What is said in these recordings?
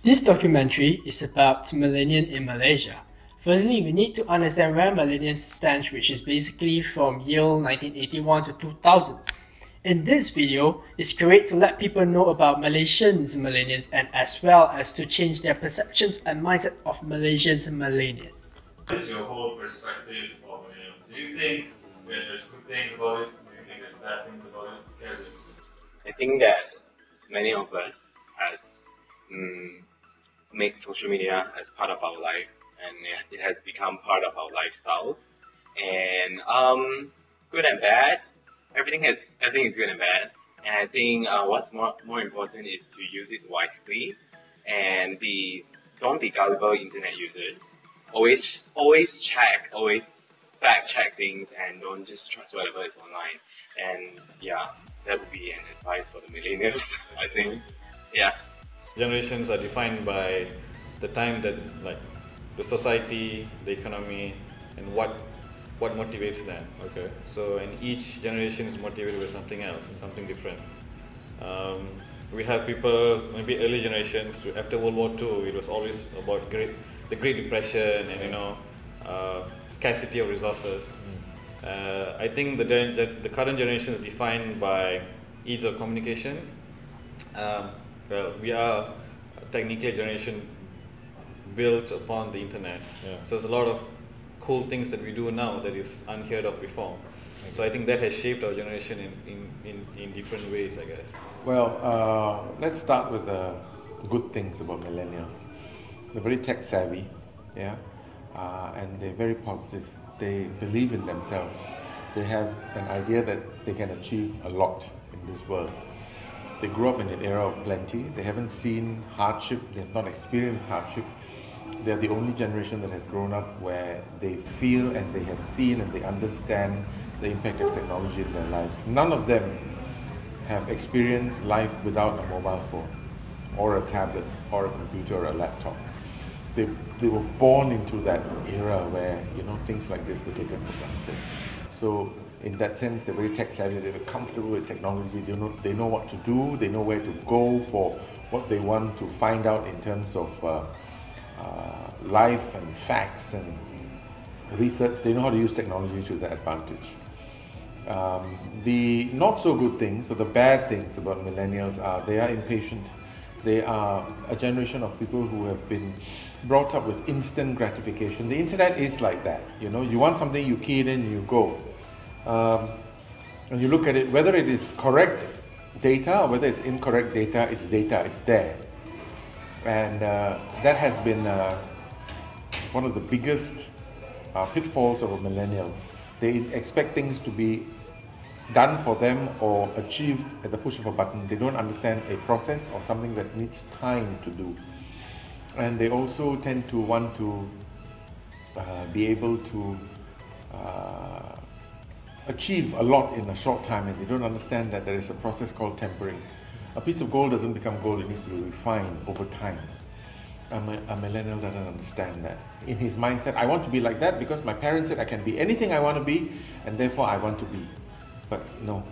This documentary is about millennials in Malaysia. Firstly, we need to understand where millennials stand, which is basically from year 1981 to 2000. In this video, it's great to let people know about Malaysians millennials and as well as to change their perceptions and mindset of Malaysians millennials. What is your whole perspective of millennials? Do you think that there's good things about it? Do you think there's bad things about it? I think that many of us has make social media as part of our life, and it has become part of our lifestyles. And good and bad, everything is good and bad. And I think what's more important is to use it wisely and don't be gullible internet users. Always check, always fact check things, and don't just trust whatever is online. And yeah, that would be an advice for the millennials, I think. Yeah. Generations are defined by the time that, like, the society, the economy, and what motivates them. Okay, so and each generation is motivated by something else, something different. We have people, maybe early generations after World War II, it was always about the Great Depression and scarcity of resources. I think the current generation is defined by ease of communication. Well, we are technically a generation built upon the internet. Yeah. So there's a lot of cool things that we do now that is unheard of before. Okay. So I think that has shaped our generation in different ways, I guess. Well, let's start with the good things about millennials. They're very tech savvy, yeah, and they're very positive. They believe in themselves. They have an idea that they can achieve a lot in this world. They grew up in an era of plenty. They haven't seen hardship. They have not experienced hardship. They're the only generation that has grown up where they feel and they have seen and they understand the impact of technology in their lives. None of them have experienced life without a mobile phone or a tablet or a computer or a laptop. They were born into that era where things like this were taken for granted. So in that sense, they're very tech savvy. They're comfortable with technology. They know what to do. They know where to go for what they want to find out in terms of life and facts and research. They know how to use technology to their advantage. The not so good things, or the bad things about millennials are they are impatient. They are a generation of people who have been brought up with instant gratification. The internet is like that. You want something, you key it in, you go. And you look at it, whether it is correct data or whether it's incorrect data, it's there. And that has been one of the biggest pitfalls of a millennial. They expect things to be done for them or achieved at the push of a button. They don't understand a process or something that needs time to do. And they also tend to want to be able to achieve a lot in a short time, and they don't understand that there is a process called tempering. A piece of gold doesn't become gold, it needs to be refined over time. A millennial doesn't understand that. In his mindset, I want to be like that because my parents said I can be anything I want to be, and therefore I want to be. But no,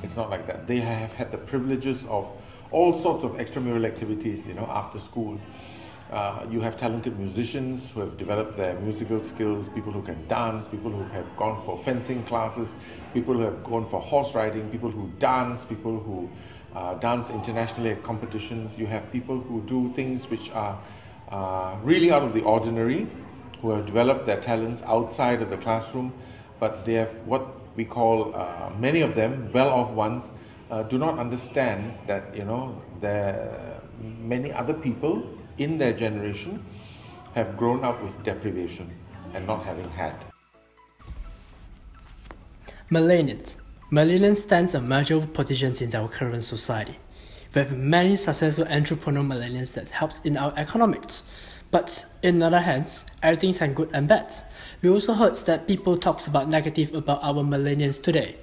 it's not like that. They have had the privileges of all sorts of extramural activities, after school. You have talented musicians who have developed their musical skills, people who can dance, people who have gone for fencing classes, people who have gone for horse riding, people who dance, people who dance internationally at competitions. You have people who do things which are really out of the ordinary, who have developed their talents outside of the classroom, but they have what we call, many of them, well-off ones, do not understand that, there many other people in their generation have grown up with deprivation and not having had. Millennials stands a major position in our current society. We have many successful entrepreneur millennials that helps in our economics. But in other hands, everything's good and bad. We also heard that people talks about negative about our millennials today.